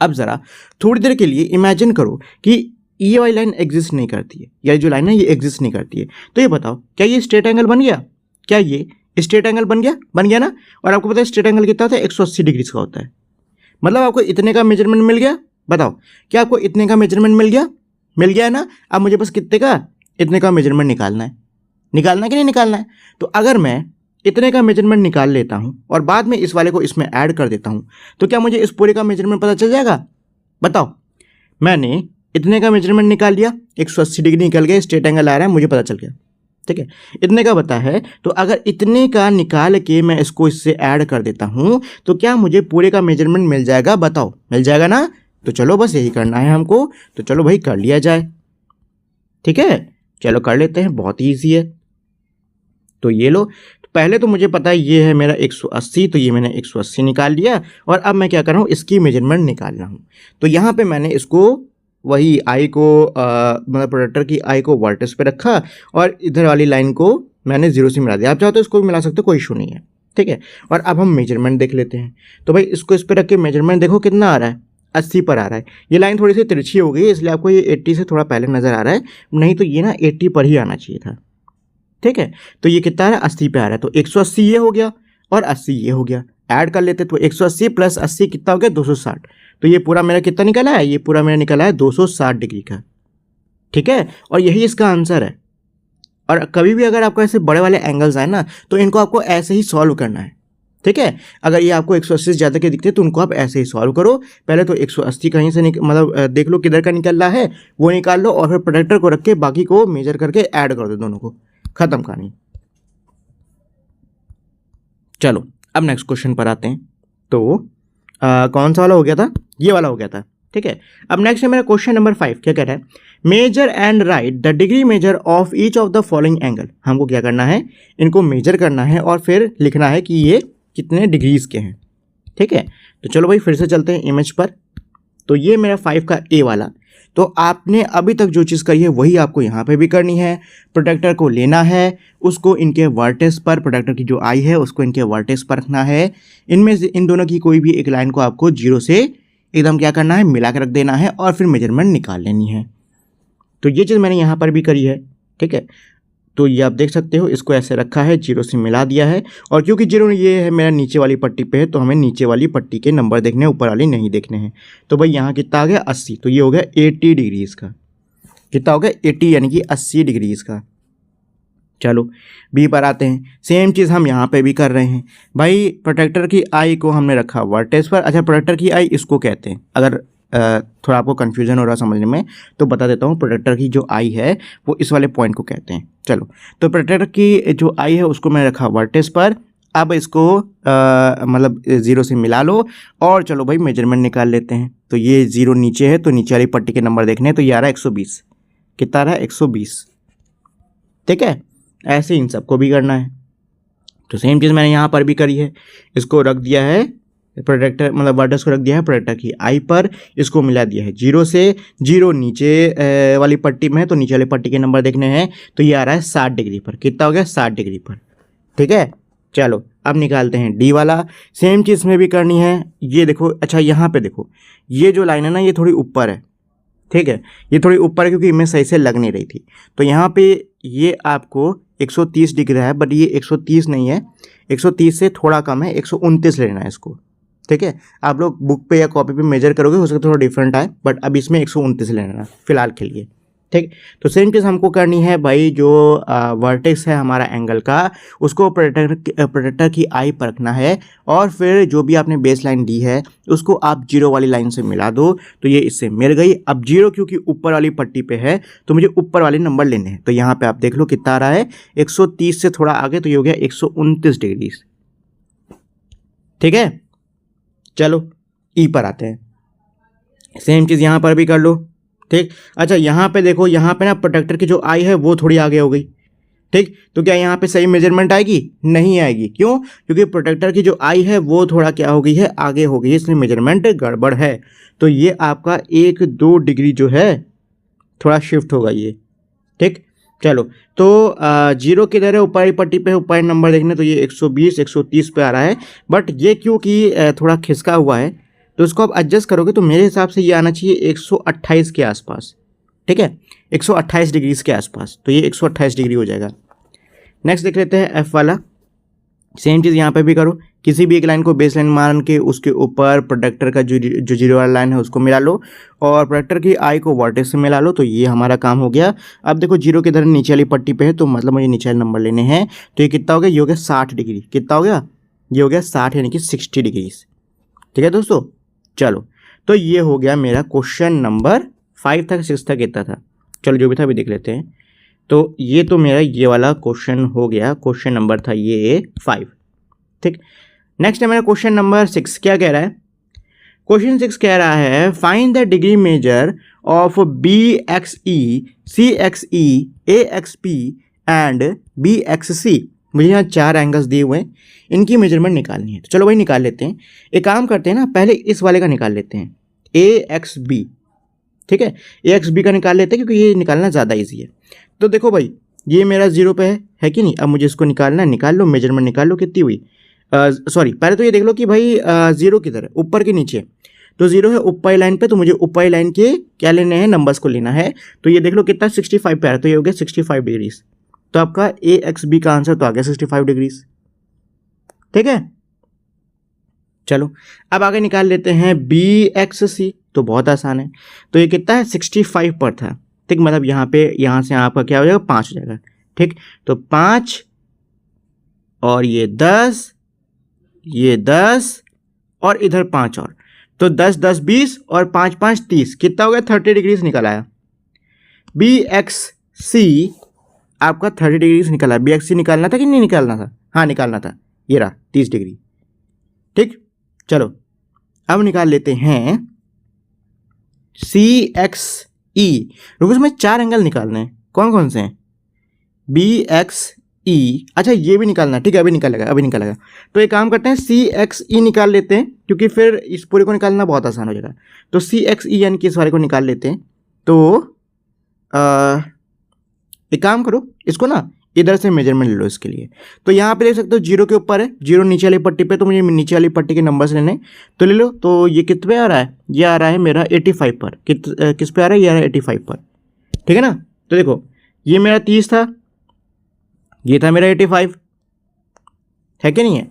अब ज़रा थोड़ी देर के लिए इमेजिन करो कि ये वाली लाइन एग्जिस्ट नहीं करती है, या जो लाइन है ये एग्जिस्ट नहीं करती है। तो ये बताओ क्या ये स्ट्रेट एंगल बन गया, क्या ये स्ट्रेट एंगल बन गया ना। और आपको पता है स्ट्रेट एंगल कितना होता है, 180 डिग्री का होता है। मतलब आपको इतने का मेजरमेंट मिल गया। बताओ क्या आपको इतने का मेजरमेंट मिल गया है ना। अब मुझे बस कितने का, इतने का मेजरमेंट निकालना है कि नहीं निकालना है। तो अगर मैं इतने का मेजरमेंट निकाल लेता हूँ और बाद में इस वाले को इसमें ऐड कर देता हूँ, तो क्या मुझे इस पूरे का मेजरमेंट पता चल जाएगा। बताओ, मैंने इतने का मेजरमेंट निकाल लिया, 180 डिग्री निकल गया, स्ट्रेट एंगल आ रहा है, मुझे पता चल गया, ठीक है। इतने का बता है, तो अगर इतने का निकाल के मैं इसको इससे ऐड कर देता हूँ तो क्या मुझे पूरे का मेजरमेंट मिल जाएगा। बताओ, मिल जाएगा ना। तो चलो बस यही करना है हमको, तो चलो भाई कर लिया जाए, ठीक है। चलो कर लेते हैं, बहुत ही ईजी है। तो ये लो, तो पहले तो मुझे पता है ये है मेरा 180, तो ये मैंने 180 निकाल लिया। और अब मैं क्या कर रहा हूँ, इसकी मेजरमेंट निकाल रहा हूँ। तो यहाँ पे मैंने इसको वही आई को मतलब प्रोडक्टर की आई को वर्टेक्स पे रखा और इधर वाली लाइन को मैंने 0 से मिला दिया। आप चाहो तो इसको भी मिला सकते हो, कोई इशू नहीं है, ठीक है। और अब हम मेजरमेंट देख लेते हैं। तो भाई इसको इस पर रख के मेजरमेंट देखो कितना आ रहा है, 80 पर आ रहा है। ये लाइन थोड़ी सी तिरछी हो गई इसलिए आपको ये 80 से थोड़ा पहले नज़र आ रहा है, नहीं तो ये ना 80 पर ही आना चाहिए था, ठीक है। तो ये कितना आ रहा है, 80 पे आ रहा है। तो 180 ये हो गया और 80 ये हो गया, ऐड कर लेते। तो 180 प्लस 80 कितना हो गया, 260। तो ये पूरा मेरा कितना निकला है, ये पूरा मेरा निकला है 260 डिग्री का, ठीक है। और यही इसका आंसर है। और कभी भी अगर आपको ऐसे बड़े वाले एंगल्स आए ना, तो इनको आपको ऐसे ही सॉल्व करना है, ठीक है। अगर ये आपको 180 से ज़्यादा के दिखते हैं तो उनको आप ऐसे ही सॉल्व करो। पहले तो 180 कहीं से मतलब देख लो किधर का निकल रहा है, वो निकाल लो और फिर प्रोडक्टर को रख के बाकी को मेजर करके ऐड कर दो, दोनों को, खत्म कहानी। चलो अब नेक्स्ट क्वेश्चन पर आते हैं। तो कौन सा वाला हो गया था, ये वाला हो गया था, ठीक है। अब नेक्स्ट है मेरा क्वेश्चन नंबर 5। क्या कह रहा है, measure and write the degree measure of each of the following angle. हमको क्या करना है, इनको मेजर करना है और फिर लिखना है कि ये कितने डिग्रीज के हैं, ठीक है। तो चलो भाई फिर से चलते हैं इमेज पर। तो ये मेरा 5 का ए वाला। तो आपने अभी तक जो चीज़ करी है वही आपको यहाँ पे भी करनी है। प्रोटेक्टर को लेना है, उसको इनके वर्टेक्स पर, प्रोटेक्टर की जो आई है उसको इनके वर्टेक्स पर रखना है। इनमें से इन दोनों की कोई भी एक लाइन को आपको 0 से एकदम क्या करना है, मिला के रख देना है और फिर मेजरमेंट निकाल लेनी है। तो ये चीज़ मैंने यहाँ पर भी करी है, ठीक है। तो ये आप देख सकते हो, इसको ऐसे रखा है, 0 से मिला दिया है। और क्योंकि 0 ये है मेरा नीचे वाली पट्टी पे है, तो हमें नीचे वाली पट्टी के नंबर देखने हैं, ऊपर वाली नहीं देखने हैं। तो भाई यहाँ कितना आ गया, 80। तो ये हो गया 80 डिग्रीज़ का। कितना हो गया, 80 यानी कि 80 डिग्रीज़ का। चलो बी पर आते हैं। सेम चीज़ हम यहाँ पे भी कर रहे हैं। भाई प्रोटेक्टर की आई को हमने रखा वर्टेक्स पर। अच्छा, प्रोटेक्टर की आई इसको कहते हैं, अगर थोड़ा आपको कन्फ्यूजन हो रहा समझने में तो बता देता हूँ। प्रोटेक्टर की जो आई है वो इस वाले पॉइंट को कहते हैं। चलो, तो प्रोटेक्टर की जो आई है उसको मैंने रखा वर्टेक्स पर। अब इसको मतलब 0 से मिला लो और चलो भाई मेजरमेंट निकाल लेते हैं। तो ये 0 नीचे है, तो नीचे वाली पट्टी के नंबर देखने हैं। तो ये आ रहा है 120। कितना आ रहा है, 120, ठीक है। ऐसे इन सबको भी करना है। तो सेम चीज़ मैंने यहाँ पर भी करी है। इसको रख दिया है प्रोटेक्टर, मतलब वर्टेक्स को रख दिया है प्रोटेक्टर की आई पर। इसको मिला दिया है 0 से। 0 नीचे वाली पट्टी में है, तो नीचे वाली पट्टी के नंबर देखने हैं। तो ये आ रहा है 60 डिग्री पर। कितना हो गया, 60 डिग्री पर, ठीक है। चलो अब निकालते हैं डी वाला। सेम चीज़ में भी करनी है। ये देखो, अच्छा यहाँ पे देखो, ये जो लाइन है ना ये थोड़ी ऊपर है, ठीक है। ये थोड़ी ऊपर है क्योंकि इमेज सही से लग नहीं रही थी। तो यहाँ पे ये आपको 130 दिख रहा है, बट ये 130 नहीं है, 130 से थोड़ा कम है, 129 लेना है इसको, ठीक है। आप लोग बुक पे या कॉपी पे मेजर करोगे हो सकता है थोड़ा डिफरेंट आए, बट अब इसमें 129 लेना है फिलहाल के लिए, ठीक। तो सेम चीज़ हमको करनी है भाई। जो वर्टेक्स है हमारा एंगल का, उसको प्रोटेक्टर की आई पर रखना है और फिर जो भी आपने बेस लाइन दी है उसको आप 0 वाली लाइन से मिला दो। तो ये इससे मिल गई। अब 0 क्योंकि ऊपर वाली पट्टी पे है तो मुझे ऊपर वाले नंबर लेने हैं। तो यहाँ पे आप देख लो कितना आ रहा है, 130 से थोड़ा आगे, तो ये हो गया 129 डिग्री, ठीक है। चलो ई पर आते हैं। सेम चीज़ यहाँ पर भी कर लो, ठीक। अच्छा यहाँ पे देखो, यहाँ पे ना प्रोटेक्टर की जो आई है वो थोड़ी आगे हो गई, ठीक। तो क्या यहाँ पे सही मेजरमेंट आएगी? नहीं आएगी। क्यों? क्योंकि प्रोटेक्टर की जो आई है वो थोड़ा क्या हो गई है, आगे हो गई है, इसलिए मेजरमेंट गड़बड़ है। तो ये आपका 1-2 डिग्री जो है थोड़ा शिफ्ट होगा ये। ठीक, चलो। तो 0 किधर है? ऊपर वाली पट्टी पे, ऊपर नंबर देखने तो ये 120 130 पे आ रहा है, बट ये क्योंकि थोड़ा खिसका हुआ है तो इसको आप एडजस्ट करोगे तो मेरे हिसाब से ये आना चाहिए 128 के आसपास। ठीक है, 128 डिग्रीज के आसपास, तो ये 128 डिग्री हो जाएगा। नेक्स्ट देख लेते हैं एफ वाला। सेम चीज़ यहाँ पे भी करो, किसी भी एक लाइन को बेस लाइन मान के उसके ऊपर प्रोडक्टर का जो जीरो वाला लाइन है उसको मिला लो और प्रोडक्टर की आई को वर्टेक्स से मिला लो, तो ये हमारा काम हो गया। अब देखो 0 के इधर नीचे वाली पट्टी पे है, तो मतलब मुझे नीचे वाले नंबर लेने हैं। तो ये कितना हो गया? ये हो गया 60 डिग्री। कितना हो गया? ये हो गया 60 यानी कि 60 डिग्रीज। ठीक है दोस्तों, चलो। तो ये हो गया मेरा क्वेश्चन नंबर 5 था, 6 था, कितना था? चलो जो भी था अभी देख लेते हैं। तो ये तो मेरा ये वाला क्वेश्चन हो गया, क्वेश्चन नंबर था ये 5। ठीक, नेक्स्ट है मेरा क्वेश्चन नंबर 6। क्या कह रहा है? क्वेश्चन 6 कह रहा है find the degree measure of BXE, CXE, AXP and BXC। मुझे यहाँ 4 एंगल्स दिए हुए हैं, इनकी मेजरमेंट निकालनी है। तो चलो वही निकाल लेते हैं। एक काम करते हैं ना, पहले इस वाले का निकाल लेते हैं, AXB। ठीक है, AXB का निकाल लेते हैं क्योंकि ये निकालना ज़्यादा ईजी है। तो देखो भाई, ये मेरा 0 पे है कि नहीं? अब मुझे इसको निकालना है, निकाल लो, मेजरमेंट निकाल लो कितनी हुई। सॉरी, पहले तो ये देख लो कि भाई 0 किधर है, ऊपर के नीचे। तो 0 है ऊपर लाइन पे, तो मुझे ऊपर लाइन के क्या लेने हैं? नंबर्स को लेना है। तो ये देख लो कितना 65 पे आ रहा है, तो ये हो गया 65 डिग्रीज। तो आपका AXB का आंसर तो आ गया 65 डिग्रीज। ठीक है, चलो अब आगे निकाल लेते हैं BXC। तो बहुत आसान है। तो ये कितना है? 65 पर था। ठीक, मतलब यहाँ पे, यहाँ से आपका क्या हो जाएगा? 5 हो जाएगा। ठीक, तो 5 और ये 10, ये 10 और इधर 5 और, तो 10 10 20 और 5 5 30। कितना हो गया? 30 डिग्रीज निकल आया। BXC आपका 30 डिग्रीज निकला। BXC निकालना था कि नहीं निकालना था? हाँ निकालना था, ये रहा 30 डिग्री। ठीक, चलो अब निकाल लेते हैं CXE। रुको, इसमें 4 एंगल निकालने हैं। कौन कौन से हैं? BXE, अच्छा ये भी निकालना है। ठीक है, अभी निकालेगा, अभी निकालेगा। तो एक काम करते हैं, CXE निकाल लेते हैं क्योंकि फिर इस पूरे को निकालना बहुत आसान हो जाएगा। तो CXE यानी कि इस वाले को निकाल लेते हैं। तो एक काम करो, इसको ना इधर से मेजरमेंट ले लो इसके लिए। तो यहाँ पे देख सकते हो 0 के ऊपर है, 0 नीचे वाली पट्टी पे, तो मुझे नीचे वाली पट्टी के नंबर्स लेने, तो ले लो। तो ये कितने पे आ रहा है? ये आ रहा है मेरा 85 पर। किस पे आ रहा है? ये आ रहा है 85 पर। ठीक है ना? तो देखो ये मेरा 30 था, ये था मेरा 85, है कि नहीं है?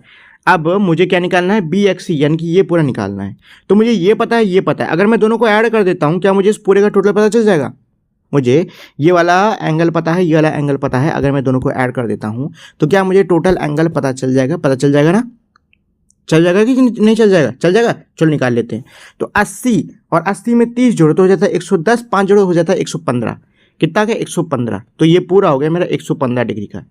अब मुझे क्या निकालना है? BXC यानी कि ये पूरा निकालना है। तो मुझे ये पता है, ये पता है। अगर मैं दोनों को ऐड कर देता हूँ, क्या मुझे इस पूरे का टोटल पता चल जाएगा? मुझे ये वाला एंगल पता है, ये वाला एंगल पता है। अगर मैं दोनों को ऐड कर देता हूँ तो क्या मुझे टोटल एंगल पता चल जाएगा? पता चल जाएगा ना? चल जाएगा कि नहीं चल जाएगा? चल जाएगा। चलो निकाल लेते हैं। तो 80 और 80 में 30 जोड़ो तो हो जाता है 110, 5 जोड़ो हो जाता है 115। कितना का? 115। तो ये पूरा हो गया मेरा 115 डिग्री का।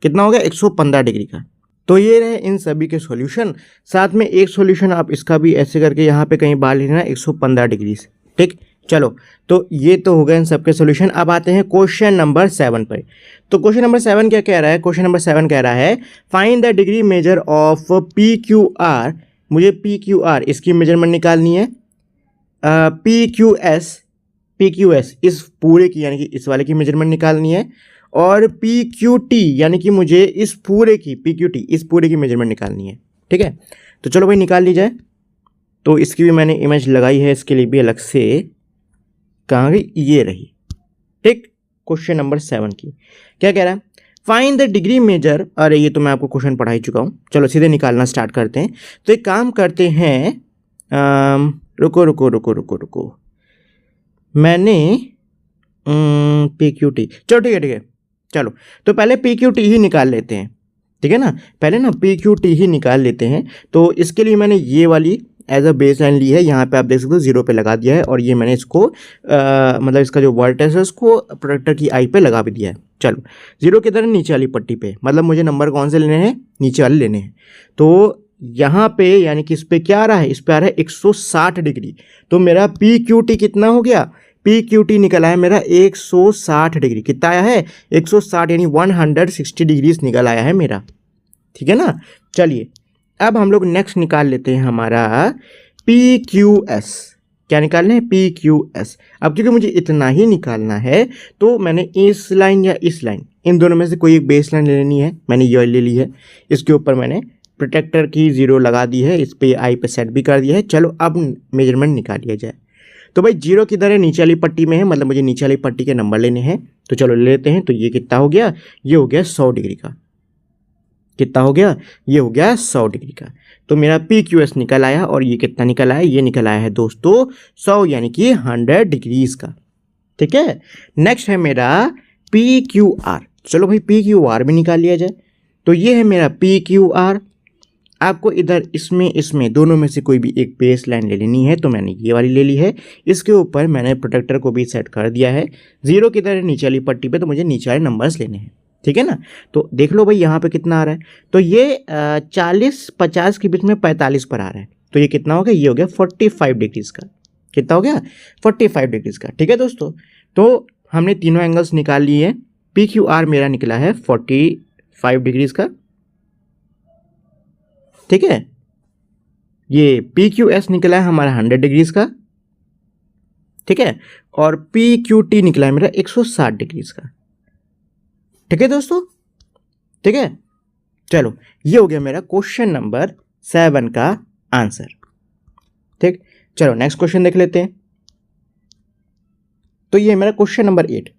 कितना हो गया? 115 डिग्री का। तो ये रहे इन सभी के सॉल्यूशन। साथ में एक सॉल्यूशन आप इसका भी ऐसे करके यहाँ पे कहीं बाहर लेना, 115 डिग्री से। ठीक, चलो। तो ये तो हो गए इन सबके सॉल्यूशन। अब आते हैं क्वेश्चन नंबर 7 पर। तो क्वेश्चन नंबर 7 क्या कह रहा है? क्वेश्चन नंबर 7 कह रहा है find the degree measure of PQR। मुझे PQR इसकी मेजरमेंट निकालनी है। PQS इस पूरे की यानी कि इस वाले की मेजरमेंट निकालनी है। और PQT यानी कि मुझे इस पूरे की PQT इस पूरे की मेजरमेंट निकालनी है। ठीक है, तो चलो भाई निकाल ली जाए। तो इसकी भी मैंने इमेज लगाई है, इसके लिए भी अलग से। कहाँ गई? ये रही। ठीक, क्वेश्चन नंबर 7 की क्या कह रहा है? Find the degree measure. अरे ये तो मैं आपको क्वेश्चन पढ़ा ही चुका हूँ। चलो सीधे निकालना स्टार्ट करते हैं। तो एक काम करते हैं, रुको रुको रुको रुको रुको, मैंने PQT, चलो ठीक है ठीक है, चलो तो पहले PQT ही निकाल लेते हैं। ठीक है ना, पहले ना PQT ही निकाल लेते हैं। तो इसके लिए मैंने ये वाली एज अ बेस लाइन ली है। यहाँ पे आप देख सकते हो 0 पे लगा दिया है और ये मैंने इसको मतलब इसका जो वर्टेक्स है उसको प्रोडक्टर की आई पे लगा भी दिया है। चलो 0 किधर है? नीचे वाली पट्टी पे, मतलब मुझे नंबर कौन से लेने हैं? नीचे वाले लेने हैं। तो यहाँ पे यानी कि इस पे क्या आ रहा है? इस पे आ रहा है 160 डिग्री। तो मेरा PQT कितना हो गया? PQT निकल आया मेरा 160 डिग्री। कितना आया है? 160 यानी 160 डिग्रीज निकल आया है मेरा। ठीक है ना। चलिए अब हम लोग नेक्स्ट निकाल लेते हैं हमारा PQS। क्या निकालना है? PQS। अब क्योंकि मुझे इतना ही निकालना है तो मैंने इस लाइन या इस लाइन, इन दोनों में से कोई एक बेस लाइन ले लेनी है। मैंने ये ले ली है, इसके ऊपर मैंने प्रोटेक्टर की 0 लगा दी है, इस पे आई पे सेट भी कर दिया है। चलो अब मेजरमेंट निकाल लिया जाए। तो भाई 0 किधर है? नीचे वाली पट्टी में है, मतलब मुझे नीचे वाली पट्टी के नंबर लेने हैं। तो चलो ले लेते हैं। तो ये कितना हो गया? ये हो गया 100 डिग्री का। कितना हो गया? ये हो गया 100 डिग्री का। तो मेरा PQS निकल आया और ये कितना निकल आया? ये निकल आया है दोस्तों 100 यानी कि 100 डिग्रीज का। ठीक है। नेक्स्ट है मेरा PQR। चलो भाई PQR भी निकाल लिया जाए। तो ये है मेरा PQR। आपको इधर इसमें दोनों में से कोई भी एक बेस लाइन ले लेनी है। तो मैंने ये वाली ले ली है, इसके ऊपर मैंने प्रोटेक्टर को भी सेट कर दिया है। 0 किधर है? नीचे वाली पट्टी पे, तो मुझे नीचे वाले नंबर्स लेने हैं। ठीक है ना। तो देख लो भाई यहाँ पे कितना आ रहा है। तो ये 40-50 के बीच में 45 पर आ रहा है। तो ये कितना हो गया? ये हो गया 45 डिग्रीज का। कितना हो गया? 45 डिग्रीज का। ठीक है दोस्तों। तो हमने तीनों एंगल्स निकाल लिए हैं। PQR मेरा निकला है 45 डिग्रीज का। ठीक है। ये PQS निकला है हमारा 100 डिग्रीज का। ठीक है। और PQT निकला है मेरा 160 डिग्रीज का। ठीक है दोस्तों। ठीक है। चलो ये हो गया मेरा क्वेश्चन नंबर 7 का आंसर। ठीक। चलो नेक्स्ट क्वेश्चन देख लेते हैं। तो ये मेरा क्वेश्चन नंबर 8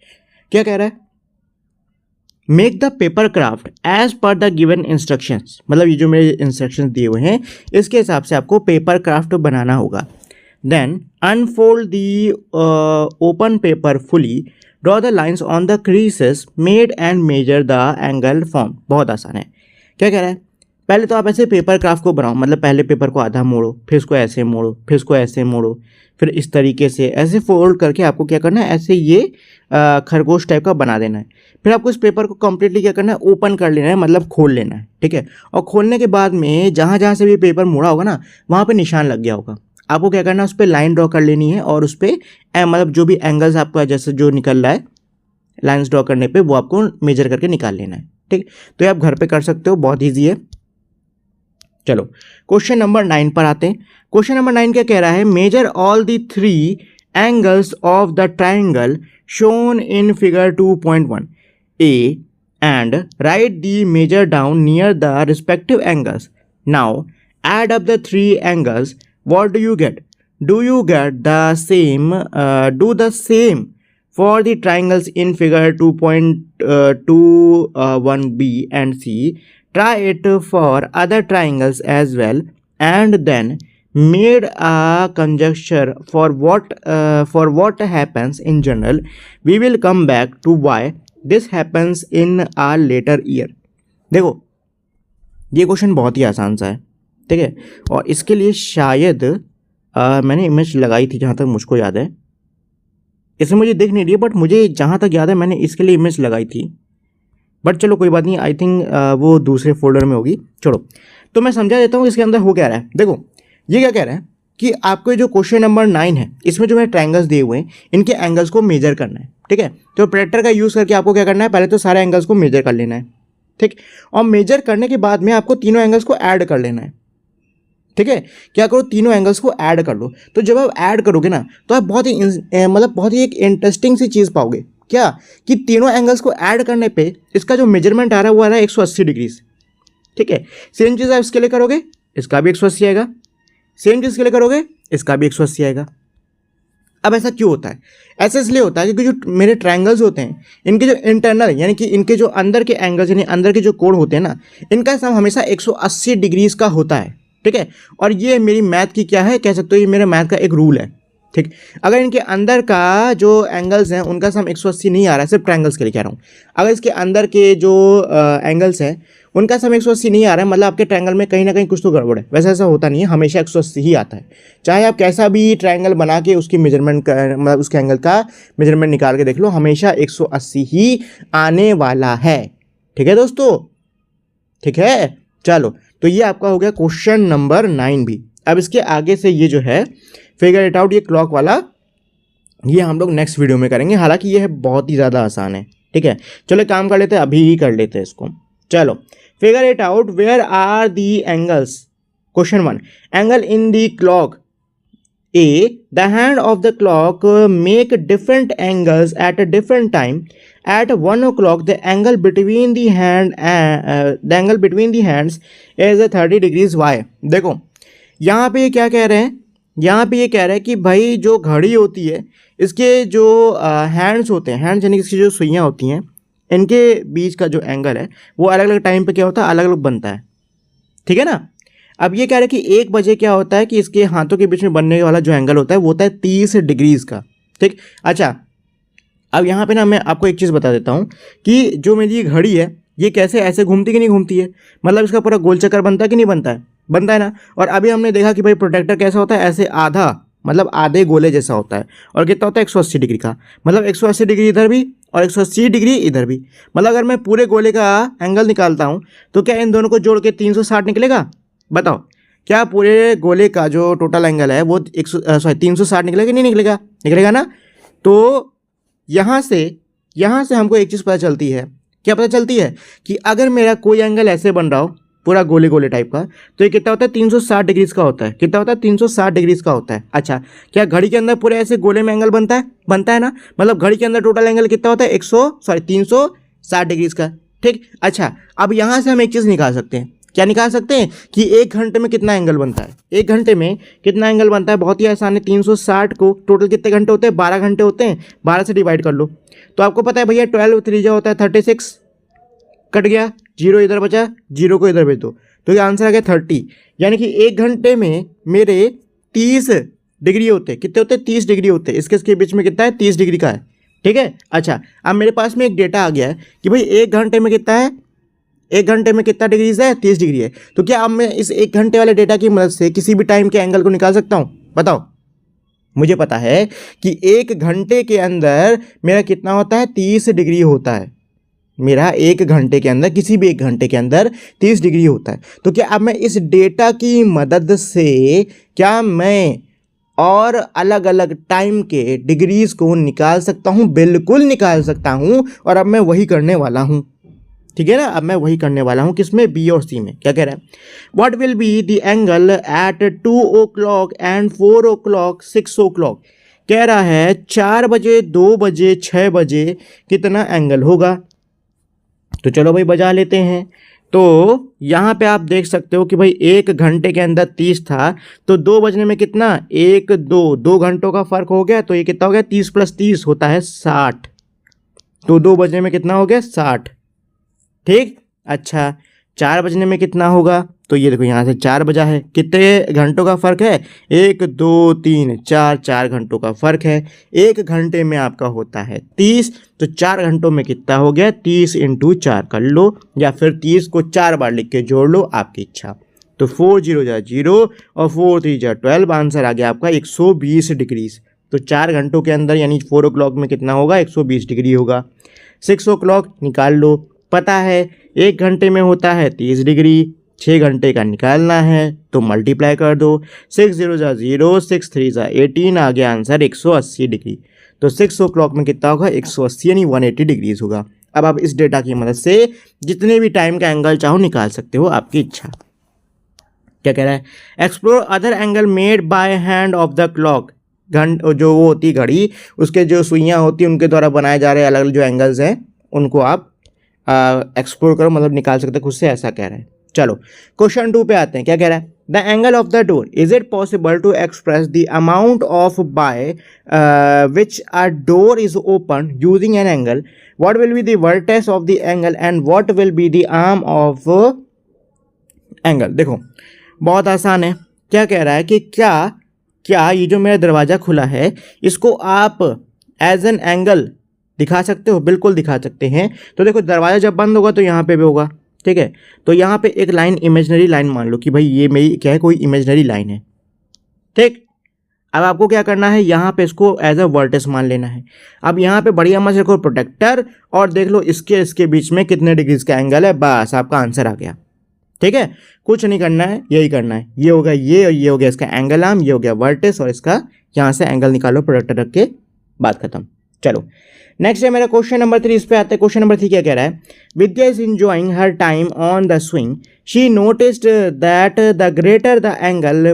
क्या कह रहा है? Make the paper craft as per the given instructions. मतलब ये जो मेरे इंस्ट्रक्शंस दिए हुए हैं इसके हिसाब से आपको पेपर क्राफ्ट बनाना होगा। Then unfold the open paper fully, draw the lines on the creases made and measure the angle form. बहुत आसान है। क्या कह रहा है? पहले तो आप ऐसे पेपर क्राफ्ट को बनाओ, मतलब पहले पेपर को आधा मोड़ो, फिर इसको ऐसे मोड़ो, फिर इसको ऐसे मोड़ो, फिर इस तरीके से ऐसे फोल्ड करके आपको क्या करना है? ऐसे ये खरगोश टाइप का बना देना है। फिर आपको इस पेपर को कम्प्लीटली क्या करना है? ओपन कर लेना है, मतलब खोल लेना है। ठीक है। और खोलने के बाद में जहाँ जहाँ से भी पेपर मोड़ा होगा ना, वहाँ पे निशान लग गया होगा। आपको क्या करना है? उस पर लाइन ड्रॉ कर लेनी है और उस पर मतलब जो भी एंगल्स आपका जैसे जो निकल रहा है लाइन्स ड्रॉ करने पे, वो आपको मेजर करके निकाल लेना है। ठीक। तो ये आप घर पे कर सकते हो, बहुत ईजी है। चलो क्वेश्चन नंबर 9 पर आते हैं। क्वेश्चन नंबर 9 क्या कह रहा है? Measure all the 3 angles of the triangle shown in figure 2.1 a and write the measure down near the respective angles. Now add up the 3 angles. What do you get? Do you get the same? Do the same for the triangles in figure 2.21b and c. Try it for other triangles as well, and then made a conjecture for what happens in general. We will come back to why this happens in a later year. देखो ये question बहुत ही आसान सा है। ठीक है। और इसके लिए शायद मैंने इमेज लगाई थी, जहाँ तक मुझको याद है। इसमें मुझे दिख नहीं रही है, बट मुझे जहाँ तक याद है मैंने इसके लिए इमेज लगाई थी। बट चलो कोई बात नहीं, आई थिंक वो दूसरे फोल्डर में होगी। छोड़ो। तो मैं समझा देता हूँ इसके अंदर हो क्या रहा है। देखो ये क्या कह रहा है कि आपको जो क्वेश्चन नंबर 9 है, इसमें जो मेरे ट्रायंगल्स दिए हुए हैं, इनके एंगल्स को मेजर करना है। ठीक है। तो प्रोट्रैक्टर का यूज़ करके आपको क्या करना है? पहले तो सारे एंगल्स को मेजर कर लेना है। ठीक। और मेजर करने के बाद में आपको तीनों एंगल्स को ऐड कर लेना है। ठीक है। क्या करो? तीनों एंगल्स को ऐड कर लो। तो जब आप ऐड करोगे ना, तो आप बहुत ही एक इंटरेस्टिंग सी चीज़ पाओगे। क्या? कि तीनों एंगल्स को ऐड करने पे इसका जो मेजरमेंट आ रहा है वो आ रहा है 180 डिग्रीज। ठीक है। सेम चीज़ आप इसके लिए करोगे, इसका भी 180 आएगा। सेम चीज़ के लिए करोगे, इसका भी 180 आएगा। अब ऐसा क्यों होता है? ऐसा इसलिए होता है क्योंकि जो मेरे ट्रायंगल्स होते हैं, इनके जो इंटरनल यानी कि इनके जो अंदर के एंगल्स यानी अंदर के जो कोण होते हैं ना, इनका सम हमेशा 180 डिग्रीज का होता है। ठीक है। और ये मेरी मैथ की क्या है, कह सकते हो ये मेरे मैथ का एक रूल है। ठीक। अगर इनके अंदर का जो एंगल्स हैं उनका सम 180 नहीं आ रहा है, सिर्फ ट्रायंगल्स के लिए कह रहा हूँ, अगर इसके अंदर के जो एंगल्स हैं उनका सम 180 नहीं आ रहा है, मतलब आपके ट्रायंगल में कहीं ना कहीं कुछ तो गड़बड़ है। वैसे ऐसा होता नहीं है, हमेशा 180 ही आता है। चाहे आप कैसा भी ट्रायंगल बना के उसकी मेजरमेंट मतलब उसके एंगल का मेजरमेंट निकाल के देख लो, हमेशा 180 ही आने वाला है। ठीक है दोस्तों। ठीक है। चलो तो ये आपका हो गया क्वेश्चन नंबर 9 भी। अब इसके आगे से ये जो है फिगर इट आउट, ये क्लॉक वाला ये हम लोग नेक्स्ट वीडियो में करेंगे, हालांकि ये है बहुत ही ज़्यादा आसान है। ठीक है, चलो काम कर लेते हैं, अभी ही कर लेते हैं इसको। चलो, figure it out, where are the angles. Question 1, angle in the clock A, the hand of the clock make different angles at a different time. At 1 o'clock, the angle between the hands is 30 degrees. Why? देखो यहाँ पे ये क्या कह रहे हैं, यहाँ पे ये कह रहे हैं कि भाई जो घड़ी होती है इसके जो हैंड्स होते हैं, हैंड्स यानी कि इसकी जो सुइयाँ होती हैं, इनके बीच का जो एंगल है वो अलग अलग टाइम पे क्या होता है, अलग अलग बनता है। ठीक है ना। अब ये कह रहे हैं कि 1 बजे क्या होता है कि इसके हाथों के बीच में बनने वाला जो एंगल होता है वो होता है 30 डिग्रीज का। ठीक, अच्छा अब यहाँ पे ना मैं आपको एक चीज़ बता देता हूँ कि जो मेरी ये घड़ी है ये कैसे ऐसे घूमती कि नहीं घूमती है, मतलब इसका पूरा गोल चक्कर बनता है कि नहीं बनता है, बनता है ना। और अभी हमने देखा कि भाई प्रोटेक्टर कैसा होता है, ऐसे आधा, मतलब आधे गोले जैसा होता है, और कितना होता है 180 डिग्री का, मतलब 180 डिग्री इधर भी और 180 डिग्री इधर भी। मतलब अगर मैं पूरे गोले का एंगल निकालता हूँ तो क्या इन दोनों को जोड़ के 360 निकलेगा? बताओ, क्या पूरे गोले का जो टोटल एंगल है वो 360 निकलेगा कि नहीं निकलेगा? निकलेगा ना। तो यहाँ से हमको एक चीज़ पता चलती है, क्या पता चलती है कि अगर मेरा कोई एंगल ऐसे बन रहा हो पूरा गोले गोले टाइप का, तो ये कितना होता है 360 डिग्रीज का होता है। कितना होता है? 360 डिग्रीज का होता है। अच्छा, क्या घड़ी के अंदर पूरे ऐसे गोले में एंगल बनता है? बनता है ना। मतलब घड़ी के अंदर टोटल एंगल कितना होता है 360 डिग्रीज का। ठीक, अच्छा अब यहाँ से हम एक चीज़ निकाल सकते हैं। क्या निकाल सकते हैं कि 1 घंटे में कितना एंगल बनता है। 1 घंटे में कितना एंगल बनता है, बहुत ही आसान है। 360 को टोटल कितने घंटे होते हैं, 12 घंटे होते हैं, 12 से डिवाइड कर लो। तो आपको पता है भैया 12 3 होता है 36, कट गया, 0 इधर बचा, 0 को इधर भेज दो, तो ये आंसर आ गया 30। यानी कि 1 घंटे में मेरे 30 डिग्री होते हैं। कितने होते हैं? 30 डिग्री होते हैं। इसके बीच में कितना है? 30 डिग्री का है। ठीक है, अच्छा अब मेरे पास में एक डेटा आ गया है कि भाई 1 घंटे में कितना है, 1 घंटे में कितना डिग्रीज है? 30 डिग्री है। तो क्या अब मैं इस 1 घंटे वाले डेटा की मदद से किसी भी टाइम के एंगल को निकाल सकता हूँ? बताओ। मुझे पता है कि 1 घंटे के अंदर मेरा कितना होता है, 30 डिग्री होता है। मेरा 1 घंटे के अंदर, किसी भी 1 घंटे के अंदर 30 डिग्री होता है। तो क्या अब मैं इस डेटा की मदद से क्या मैं और अलग अलग टाइम के डिग्रीज को निकाल सकता हूँ? बिल्कुल निकाल सकता हूँ, और अब मैं वही करने वाला हूँ। ठीक है ना, अब मैं वही करने वाला हूँ। किसमें? बी और सी में। क्या कह रहा है? What will be the angle at 2 o'clock and 4 o'clock 6 o'clock। कह रहा है 4 बजे, 2 बजे, 6 बजे कितना एंगल होगा। तो चलो भाई बजा लेते हैं। तो यहाँ पे आप देख सकते हो कि भाई 1 घंटे के अंदर 30 था, तो 2 बजने में कितना, 1 2 घंटों का फर्क हो गया। तो ये कितना हो गया, 30 + 30 होता है 60। तो 2 बजने में कितना हो गया, 60। ठीक, अच्छा 4 बजने में कितना होगा, तो ये देखो यहाँ से 4 बजा है, कितने घंटों का फर्क है, 1 2 3 4, 4 घंटों का फर्क है। 1 घंटे में आपका होता है 30, तो 4 घंटों में कितना हो गया, 30 × 4 कर लो, या फिर 30 को 4 बार लिख के जोड़ लो, आपकी इच्छा। तो 4 0 जा 0 और 4 3 जा 12, आंसर आ गया आपका 120 डिग्रीज। तो 4 घंटों के अंदर यानी 4 o'clock में कितना होगा, 120 डिग्री होगा। 6 o'clock निकाल लो, पता है 1 घंटे में होता है 30 डिग्री, 6 घंटे का निकालना है तो मल्टीप्लाई कर दो। 6 0 जा 0, 6 3 जा 18, आ गया आंसर 180 डिग्री। तो 6 o'clock में कितना होगा, 180 यानी 180 डिग्रीज होगा। अब आप इस डेटा की मदद से जितने भी टाइम का एंगल चाहो निकाल सकते हो, आपकी इच्छा। क्या कह रहा है, explore other angle made by hand of the clock. जो वो होती घड़ी, उसके जो सुइयाँ होती हैं उनके द्वारा बनाए जा रहे अलग अलग जो एंगल्स हैं उनको आप एक्सप्लोर करो, मतलब निकाल सकते खुद से, ऐसा कह रहा है। चलो क्वेश्चन 2 पे आते हैं। क्या कह रहा है, the angle of the door, is it possible to express the amount of by which a door is open using an angle, what will be the vertex of the angle and what will be the arm of angle. देखो बहुत आसान है। क्या कह रहा है कि क्या ये जो मेरा दरवाज़ा खुला है इसको आप एज एन एंगल दिखा सकते हो? बिल्कुल दिखा सकते हैं। तो देखो दरवाज़ा जब बंद होगा तो यहाँ पे भी होगा, ठीक है। तो यहाँ पे एक लाइन, इमेजिनरी लाइन मान लो कि भाई ये मेरी क्या है, कोई इमेजिनरी लाइन है, ठीक। अब आपको क्या करना है, यहाँ पे इसको एज अ वर्टेक्स मान लेना है। अब यहाँ पे बढ़िया मत रखो प्रोटेक्टर और देख लो इसके बीच में कितने डिग्रीज का एंगल है, बस आपका आंसर आ गया, ठीक है। कुछ नहीं करना है, यही करना है। ये हो गया ये, और ये हो गया इसका एंगल आर्म, ये हो गया वर्टेक्स, और इसका यहाँ से एंगल निकालो प्रोटेक्टर रख के, बात खत्म। चलो नेक्स्ट है मेरा क्वेश्चन नंबर 3, इस पे आते हैं। क्वेश्चन नंबर 3 क्या कह रहा है? Vidya is enjoying her time on the swing, she noticed that the greater the angle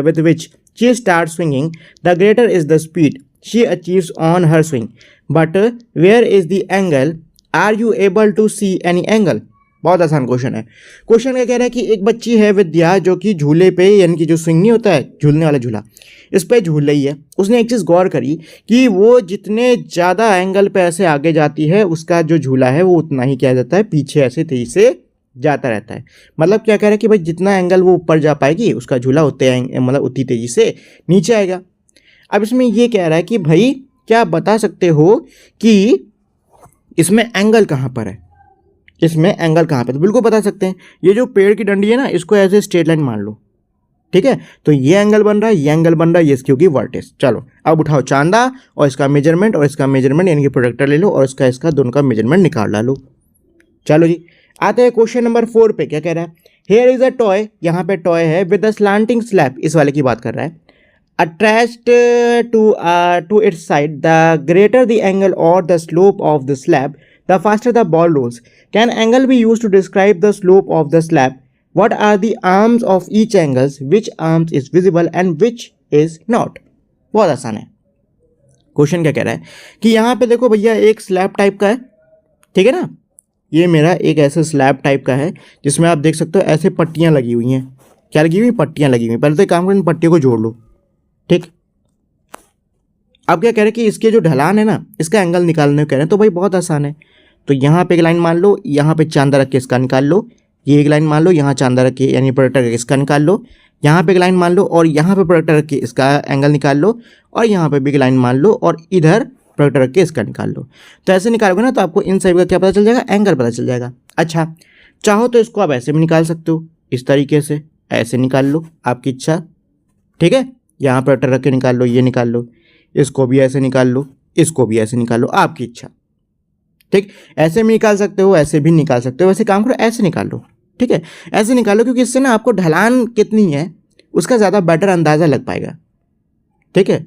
with which she start swinging the greater is the speed she achieves on her swing, but where is the angle, are you able to see any angle? बहुत आसान question है। Question क्या कह रहा है कि एक बच्ची है विद्या जो कि झूले पे, यानी कि जो स्विंग नहीं होता है झूलने वाला झूला, इस पे झूल रही है। उसने एक चीज़ गौर करी कि वो जितने ज़्यादा एंगल पे ऐसे आगे जाती है उसका जो झूला है वो उतना ही क्या जाता है, पीछे ऐसे तेजी से जाता रहता है। मतलब क्या कह रहा है कि भाई जितना एंगल वो ऊपर जा पाएगी उसका झूला उतने मतलब उतनी तेजी से नीचे आएगा। अब इसमें ये कह रहा है कि भाई क्या आप बता सकते हो कि इसमें एंगल कहाँ पर है, इसमें एंगल कहाँ पे? तो बिल्कुल बता सकते हैं। ये जो पेड़ की डंडी है ना, इसको ऐसे स्ट्रेट लाइन मान लो, ठीक है? तो ये एंगल बन रहा है, ये एंगल बन रहा है, ये इसकी होगी वर्टेक्स। चलो अब उठाओ चांदा और इसका मेजरमेंट और इसका मेजरमेंट, यानी कि प्रोडक्टर ले लो और इसका दोनों का मेजरमेंट निकाल डालो। चलो जी आते हैं क्वेश्चन नंबर 4 पे। क्या कह रहा है? हेयर इज अ टॉय, यहाँ पे टॉय है विद अ स्लांटिंग स्लैब, इस वाले की बात कर रहा है। Attached to its side, the greater the angle or the slope of the slab, the faster the ball rolls. Can angle be used to describe the slope of the slab? What are the arms of each angles? Which arms is visible and which is not? बहुत आसान है। Question क्या कह रहा है कि यहाँ पे देखो भैया एक स्लैब टाइप का है, ठीक है ना? ये मेरा एक ऐसा स्लैब टाइप का है जिसमें आप देख सकते हो ऐसे पट्टियाँ लगी हुई हैं। क्या लगी हुई? पट्टियाँ लगी हुई। पहले तो एक काम करो, इन पट्टियों को जोड़ लो, ठीक। अब क्या कह रहे हैं कि इसके जो ढलान है ना, इसका एंगल निकालने को कह रहे हैं। तो भाई बहुत आसान है। तो यहाँ पे एक लाइन मान लो, यहाँ पे चांदा रख के इसका निकाल लो, ये एक लाइन मान लो, यहाँ चांदा रख के यानी प्रोडक्टर रख के इसका निकाल लो, यहाँ पे एक लाइन मान लो और यहाँ पे प्रोडक्टर रख के इसका एंगल निकाल लो, और यहाँ पे भी एक लाइन मान लो और इधर प्रोडक्टर रख के इसका निकाल लो। तो ऐसे निकालोगे ना तो आपको इन सभी का क्या पता चल जाएगा? एंगल पता चल जाएगा। अच्छा चाहो तो इसको आप ऐसे भी निकाल सकते हो, इस तरीके से ऐसे निकाल लो, आपकी इच्छा, ठीक है? यहाँ पर प्रोडक्टर रख के निकाल लो, ये निकाल लो, इसको भी ऐसे निकाल लो, इसको भी ऐसे निकाल लो, आपकी इच्छा, ठीक। ऐसे भी निकाल सकते हो, ऐसे भी निकाल सकते हो। वैसे काम करो ऐसे निकाल लो, ठीक है? ऐसे निकालो क्योंकि इससे ना आपको ढलान कितनी है उसका ज़्यादा बेटर अंदाज़ा लग पाएगा, ठीक है?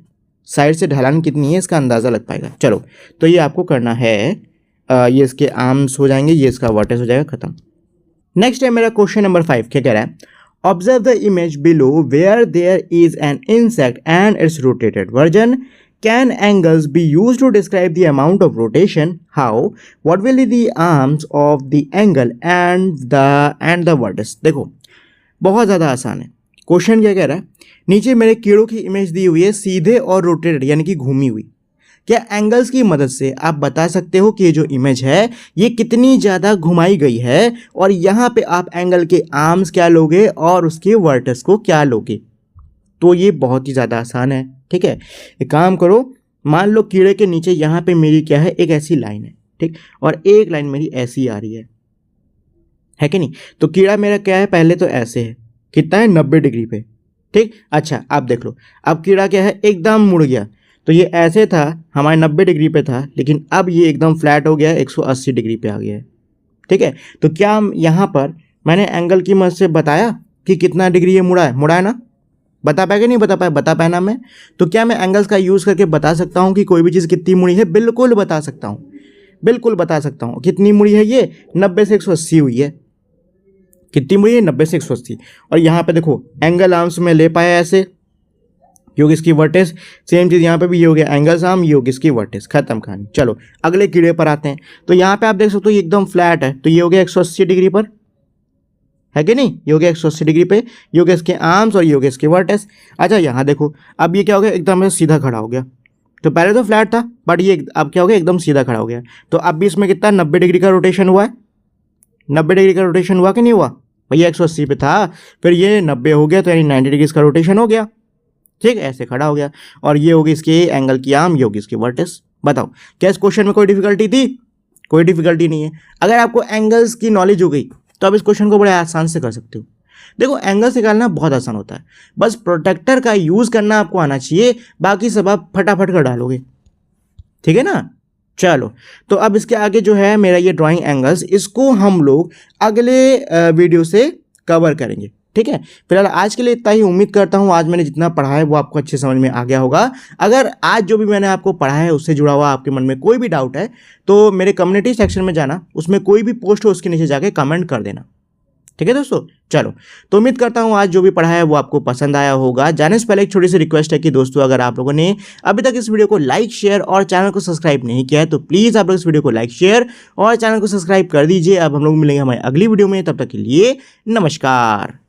साइड से ढलान कितनी है इसका अंदाज़ा लग पाएगा। चलो तो ये आपको करना है, ये इसके आर्म्स हो जाएंगे, ये इसका वर्टेक्स हो जाएगा, खत्म। नेक्स्ट है मेरा क्वेश्चन नंबर 5। क्या कह रहा है? Observe the image below where there is an insect and its rotated version. Can angles be used to describe the amount of rotation? How? What will be the arms of the angle and the vertex? देखो बहुत ज़्यादा आसान है। Question क्या कह रहा है? नीचे मेरे कीड़ों की इमेज दी हुई है सीधे और रोटेटेड यानी कि घूमी हुई। क्या एंगल्स की मदद से आप बता सकते हो कि ये जो इमेज है ये कितनी ज़्यादा घुमाई गई है, और यहाँ पे आप एंगल के आर्म्स क्या लोगे और उसके वर्टेक्स को क्या लोगे? तो ये बहुत ही ज़्यादा आसान है, ठीक है? एक काम करो, मान लो कीड़े के नीचे यहाँ पे मेरी क्या है, एक ऐसी लाइन है, ठीक, और एक लाइन मेरी ऐसी आ रही है कि नहीं? तो कीड़ा मेरा क्या है, पहले तो ऐसे है, कितना है, 90 डिग्री पे, ठीक। अच्छा आप देख लो, अब कीड़ा क्या है, एकदम मुड़ गया। तो ये ऐसे था, हमारे 90 डिग्री पे था, लेकिन अब ये एकदम फ्लैट हो गया, 180 डिग्री पे आ गया है, ठीक है? तो क्या यहाँ पर मैंने एंगल की मदद से बताया कि कितना डिग्री ये मुड़ा है ना? बता पाएगा नहीं बता पाया? बता पाया ना मैं? तो क्या मैं एंगल्स का यूज़ करके बता सकता हूँ कि कोई भी चीज़ कितनी मुड़ी है? बिल्कुल बता सकता हूँ, बिल्कुल बता सकता हूँ। कितनी मुड़ी है ये? 90 से 180 हुई है। कितनी मुड़ी है? 90 से 180। और यहाँ पे देखो एंगल आर्म्स में ले पाया ऐसे, ये होगी इसकी वर्टेक्स। सेम चीज़ यहाँ पे भी, ये हो गया एंगल्स आर्म, ये होगी इसकी वर्टेक्स, खत्म कहानी। चलो अगले कीड़े पर आते हैं। तो यहाँ पे आप देख सकते हो ये एकदम फ्लैट है, तो ये हो गया 180 डिग्री पर, है कि नहीं? ये हो गया 180 डिग्री पे, ये हो गया इसके आर्म्स और ये हो गया इसके वर्टेक्स। अच्छा यहाँ देखो, अब ये क्या हो गया, एकदम सीधा खड़ा हो गया। तो पहले तो फ्लैट था बट ये अब क्या हो गया, एकदम सीधा खड़ा हो गया। तो अब भी इसमें कितना, 90 डिग्री का रोटेशन हुआ है। 90 डिग्री का रोटेशन हुआ कि नहीं हुआ? भैया 180 पे था, फिर ये 90 हो गया, तो यानी 90 डिग्री का रोटेशन हो गया, ठीक, ऐसे खड़ा हो गया। और ये होगी इसके एंगल की आर्म, ये होगी इसकी वर्टेक्स। बताओ क्या इस क्वेश्चन में कोई डिफिकल्टी थी? कोई डिफिकल्टी नहीं है। अगर आपको एंगल्स की नॉलेज हो गई तो आप इस क्वेश्चन को बड़े आसान से कर सकते हो। देखो एंगल्स निकालना बहुत आसान होता है, बस प्रोटेक्टर का यूज़ करना आपको आना चाहिए, बाकी सब आप फटाफट कर डालोगे, ठीक है ना? चलो तो अब इसके आगे जो है मेरा ये ड्राइंग एंगल्स, इसको हम लोग अगले वीडियो से कवर करेंगे, ठीक है, फिलहाल आज के लिए इतना ही। उम्मीद करता हूँ आज मैंने जितना पढ़ा है वो आपको अच्छे समझ में आ गया होगा। अगर आज जो भी मैंने आपको पढ़ा है उससे जुड़ा हुआ आपके मन में कोई भी डाउट है तो मेरे कम्युनिटी सेक्शन में जाना, उसमें कोई भी पोस्ट हो उसके नीचे जाके कमेंट कर देना। ठीक है दोस्तों, चलो तो उम्मीद करता हूँ आज जो भी पढ़ा है वो आपको पसंद आया होगा। जाने से पहले एक छोटी सी रिक्वेस्ट है कि दोस्तों अगर आप लोगों ने अभी तक इस वीडियो को लाइक शेयर और चैनल को सब्सक्राइब नहीं किया है तो प्लीज़ आप लोग इस वीडियो को लाइक शेयर और चैनल को सब्सक्राइब कर दीजिए। अब हम लोग मिलेंगे हमारी अगली वीडियो में, तब तक के लिए नमस्कार।